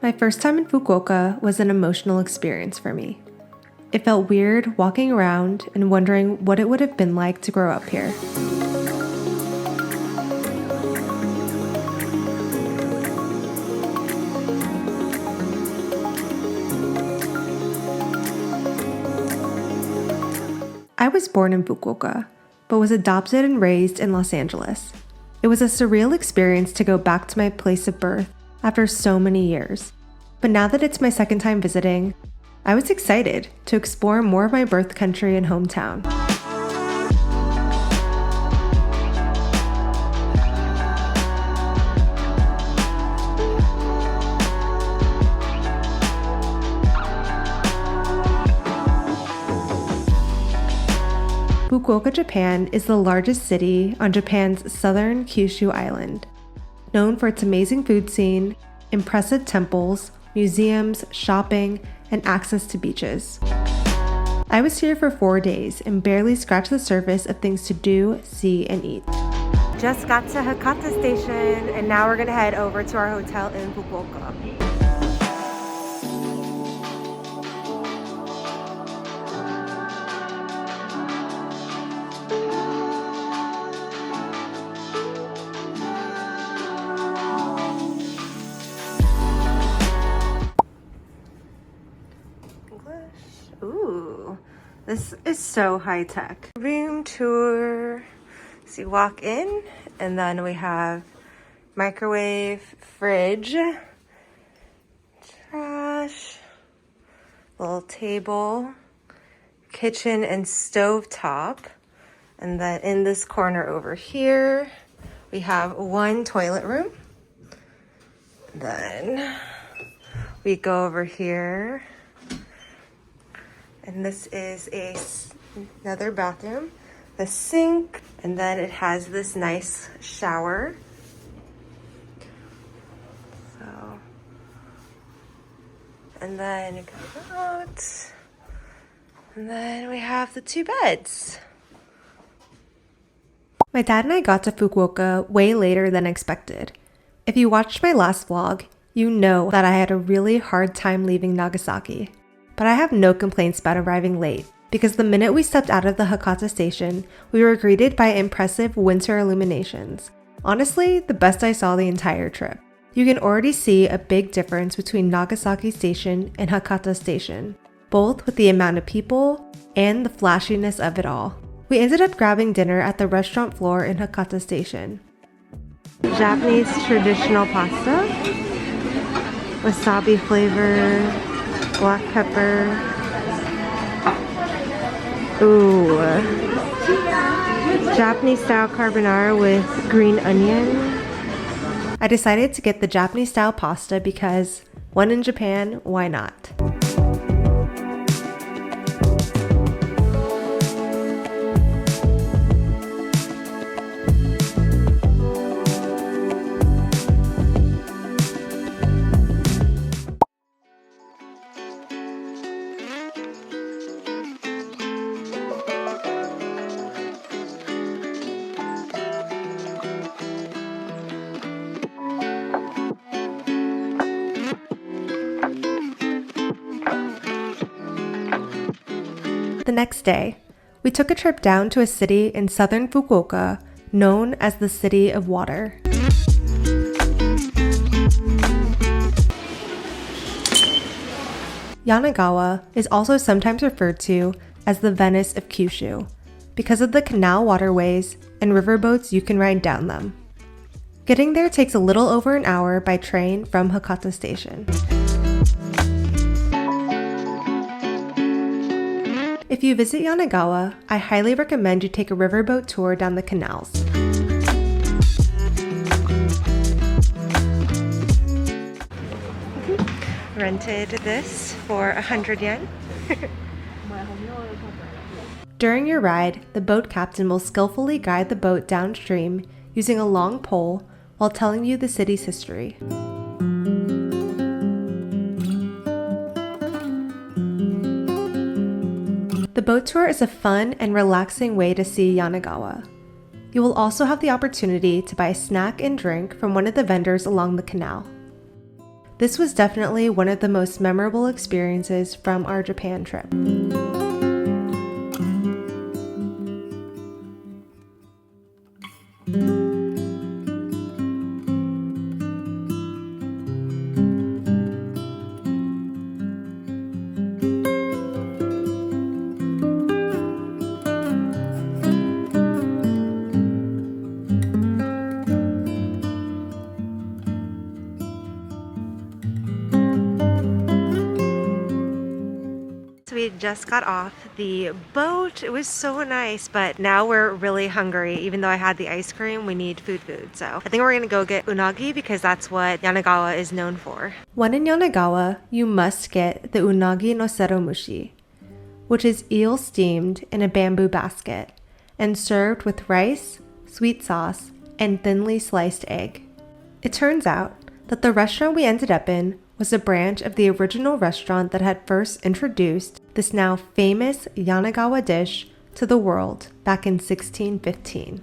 My first time in Fukuoka was an emotional experience for me. It felt weird walking around and wondering what it would have been like to grow up here. I was born in Fukuoka, but was adopted and raised in Los Angeles. It was a surreal experience to go back to my place of birth after so many years. But now that it's my second time visiting, I was excited to explore more of my birth country and hometown. Fukuoka, Japan is the largest city on Japan's southern Kyushu island, known for its amazing food scene, impressive temples, museums, shopping, and access to beaches. I was here for 4 days and barely scratched the surface of things to do, see, and eat. Just got to Hakata Station and now we're gonna head over to our hotel in Fukuoka. Ooh, this is so high tech. Room tour. So you walk in and then we have microwave, fridge, trash, little table, kitchen and stove top. And then in this corner over here, we have one toilet room. Then we go over here. And this is another bathroom, the sink, and then it has this nice shower. So, and then you go out, and then we have the 2 beds. My dad and I got to Fukuoka way later than expected. If you watched my last vlog, you know that I had a really hard time leaving Nagasaki. But I have no complaints about arriving late, because the minute we stepped out of the Hakata Station, we were greeted by impressive winter illuminations. Honestly, the best I saw the entire trip. You can already see a big difference between Nagasaki Station and Hakata Station, both with the amount of people and the flashiness of it all. We ended up grabbing dinner at the restaurant floor in Hakata Station. Japanese traditional pasta, wasabi flavor, black pepper. Ooh. Japanese style carbonara with green onion. I decided to get the Japanese style pasta because when in Japan, why not? The next day, we took a trip down to a city in southern Fukuoka known as the City of Water. Yanagawa is also sometimes referred to as the Venice of Kyushu because of the canal waterways and riverboats you can ride down them. Getting there takes a little over an hour by train from Hakata Station. If you visit Yanagawa, I highly recommend you take a riverboat tour down the canals. Rented this for 100 yen. During your ride, the boat captain will skillfully guide the boat downstream using a long pole while telling you the city's history. The boat tour is a fun and relaxing way to see Yanagawa. You will also have the opportunity to buy a snack and drink from one of the vendors along the canal. This was definitely one of the most memorable experiences from our Japan trip. We just got off the boat. It was so nice, but now we're really hungry. Even though I had the ice cream, we need food. So I think we're gonna go get unagi because that's what Yanagawa is known for. When in Yanagawa, you must get the unagi no seromushi, which is eel steamed in a bamboo basket and served with rice, sweet sauce, and thinly sliced egg. It turns out that the restaurant we ended up in was a branch of the original restaurant that had first introduced this now famous Yanagawa dish to the world back in 1615.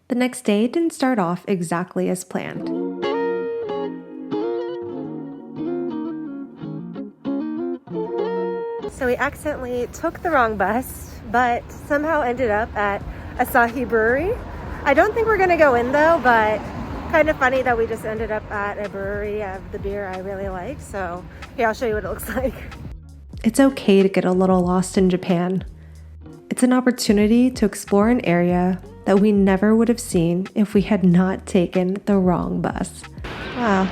The next day didn't start off exactly as planned. So we accidentally took the wrong bus, but somehow ended up at Asahi Brewery. I don't think we're gonna go in though, but kind of funny that we just ended up at a brewery of the beer I really like. So here, I'll show you what it looks like. It's okay to get a little lost in Japan. It's an opportunity to explore an area that we never would have seen if we had not taken the wrong bus. Wow.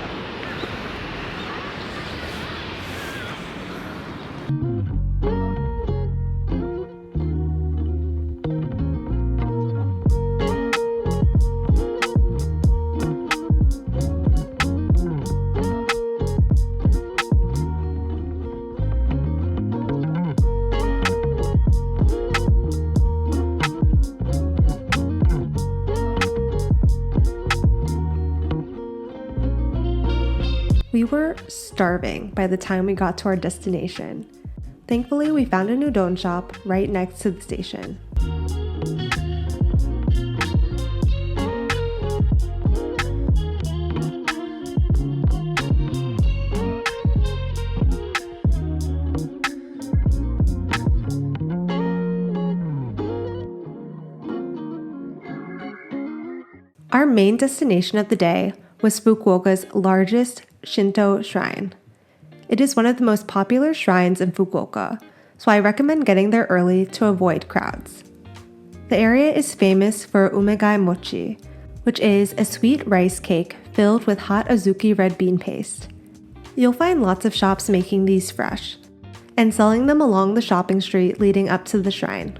We were starving by the time we got to our destination. Thankfully, we found an udon shop right next to the station. Our main destination of the day was Fukuoka's largest Shinto shrine. It is one of the most popular shrines in Fukuoka, so I recommend getting there early to avoid crowds. The area is famous for umegai mochi, which is a sweet rice cake filled with hot azuki red bean paste. You'll find lots of shops making these fresh and selling them along the shopping street leading up to the shrine.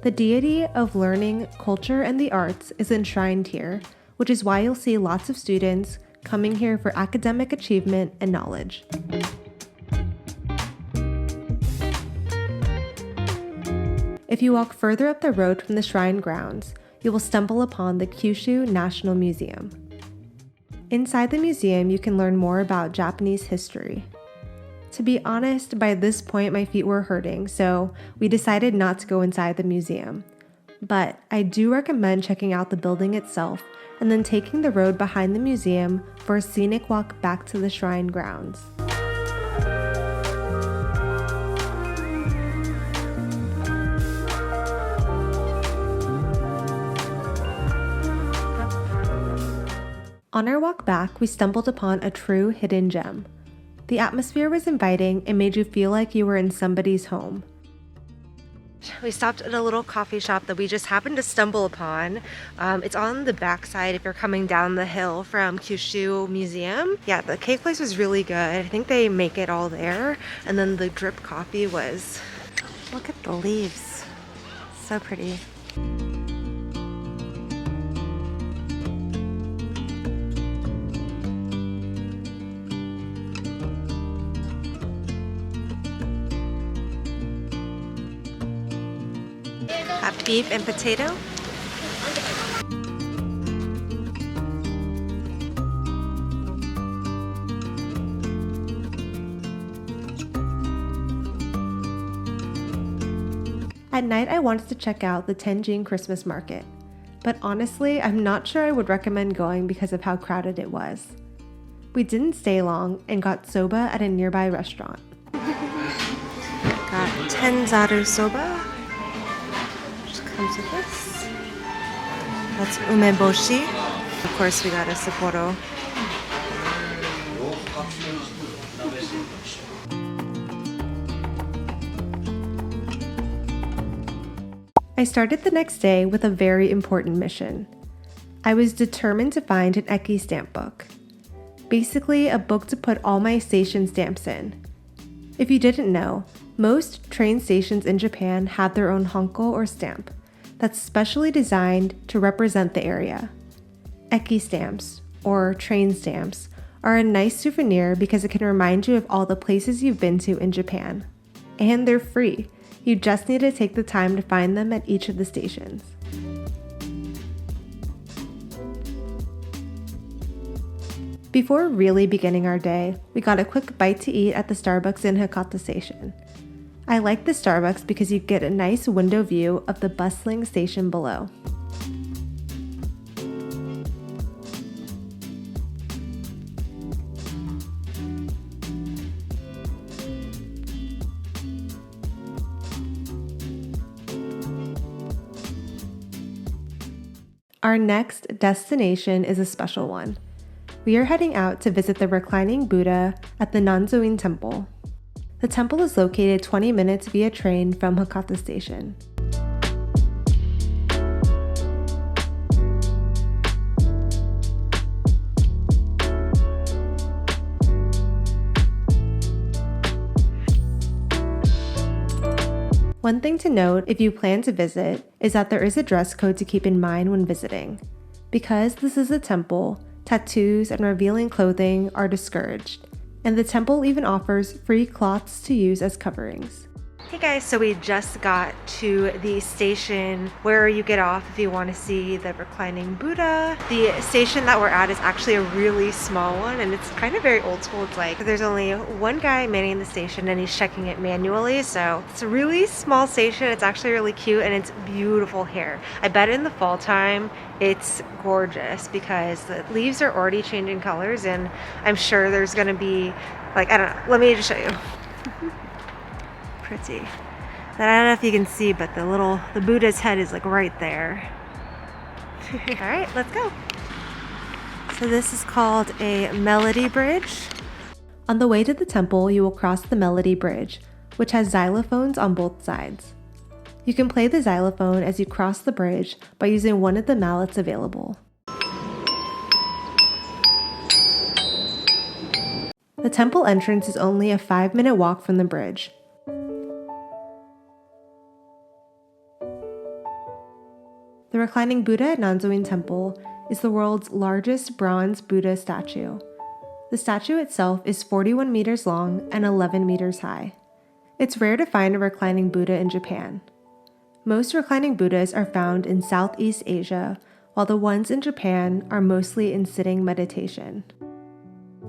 The deity of learning, culture, and the arts is enshrined here, which is why you'll see lots of students coming here for academic achievement and knowledge. If you walk further up the road from the shrine grounds, you will stumble upon the Kyushu National Museum. Inside the museum, you can learn more about Japanese history. To be honest, by this point my feet were hurting, so we decided not to go inside the museum. But I do recommend checking out the building itself and then taking the road behind the museum for a scenic walk back to the shrine grounds. On our walk back, we stumbled upon a true hidden gem. The atmosphere was inviting and made you feel like you were in somebody's home. We stopped at a little coffee shop that we just happened to stumble upon. It's on the backside if you're coming down the hill from Kyushu Museum. Yeah, the cake place was really good. I think they make it all there. And then the drip coffee was... Look at the leaves. So pretty. Have beef and potato. At night, I wanted to check out the Tenjin Christmas Market, but honestly, I'm not sure I would recommend going because of how crowded it was. We didn't stay long and got soba at a nearby restaurant. Got Tenzaru soba. Comes with this. That's umeboshi. Of course, we got a Sapporo. I started the next day with a very important mission. I was determined to find an Eki Stamp Book. Basically, a book to put all my station stamps in. If you didn't know, most train stations in Japan have their own hanko or stamp that's specially designed to represent the area. Eki stamps, or train stamps, are a nice souvenir because it can remind you of all the places you've been to in Japan. And they're free. You just need to take the time to find them at each of the stations. Before really beginning our day, we got a quick bite to eat at the Starbucks in Hakata Station. I like the Starbucks because you get a nice window view of the bustling station below. Our next destination is a special one. We are heading out to visit the reclining Buddha at the Nanzoin temple. The temple is located 20 minutes via train from Hakata Station. One thing to note if you plan to visit is that there is a dress code to keep in mind when visiting. Because this is a temple, tattoos and revealing clothing are discouraged, and the temple even offers free cloths to use as coverings. Hey guys, so we just got to the station where you get off if you want to see the reclining Buddha. The station that we're at is actually a really small one, and it's kind of very old school. It's like there's only one guy manning the station and he's checking it manually, so it's a really small station. It's actually really cute and it's beautiful here. I bet in the fall time it's gorgeous because the leaves are already changing colors, and I'm sure there's gonna be like, I don't know, let me just show you. Pretty. I don't know if you can see, but the Buddha's head is like right there. All right, let's go. So this is called a melody bridge. On the way to the temple, you will cross the melody bridge, which has xylophones on both sides. You can play the xylophone as you cross the bridge by using one of the mallets available. The temple entrance is only a 5-minute walk from the bridge. The reclining Buddha at Nanzoin Temple is the world's largest bronze Buddha statue. The statue itself is 41 meters long and 11 meters high. It's rare to find a reclining Buddha in Japan. Most reclining Buddhas are found in Southeast Asia, while the ones in Japan are mostly in sitting meditation.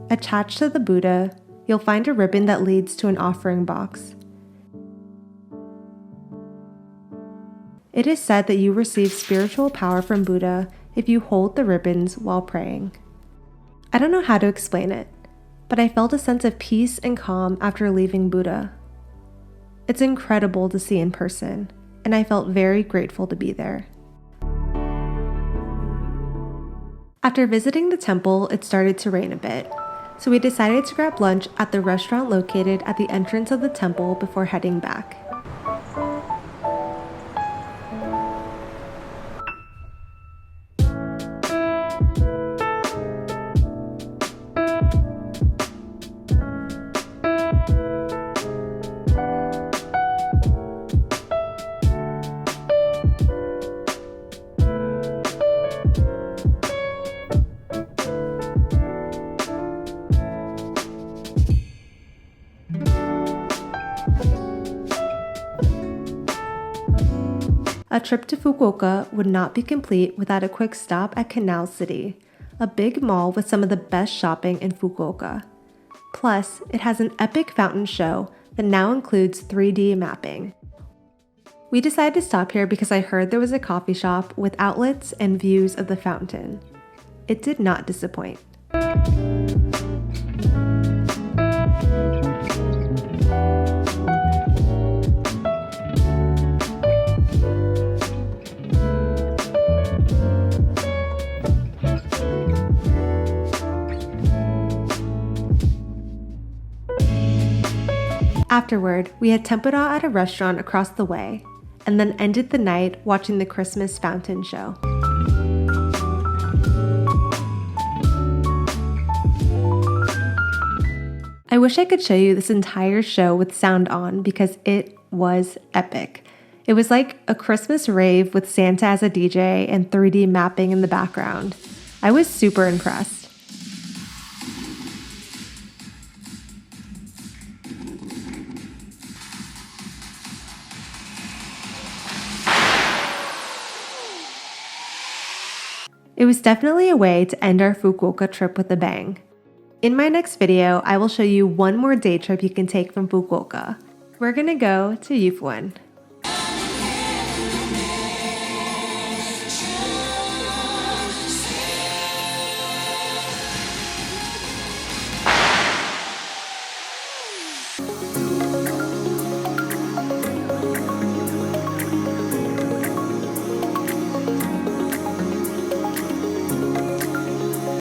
Attached to the Buddha, you'll find a ribbon that leads to an offering box. It is said that you receive spiritual power from Buddha if you hold the ribbons while praying. I don't know how to explain it, but I felt a sense of peace and calm after leaving Buddha. It's incredible to see in person, and I felt very grateful to be there. After visiting the temple, it started to rain a bit, so we decided to grab lunch at the restaurant located at the entrance of the temple before heading back. A trip to Fukuoka would not be complete without a quick stop at Canal City, a big mall with some of the best shopping in Fukuoka. Plus, it has an epic fountain show that now includes 3D mapping. We decided to stop here because I heard there was a coffee shop with outlets and views of the fountain. It did not disappoint. Afterward, we had tempura at a restaurant across the way, and then ended the night watching the Christmas fountain show. I wish I could show you this entire show with sound on because it was epic. It was like a Christmas rave with Santa as a DJ and 3D mapping in the background. I was super impressed. It was definitely a way to end our Fukuoka trip with a bang. In my next video, I will show you one more day trip you can take from Fukuoka. We're gonna go to Yufuan.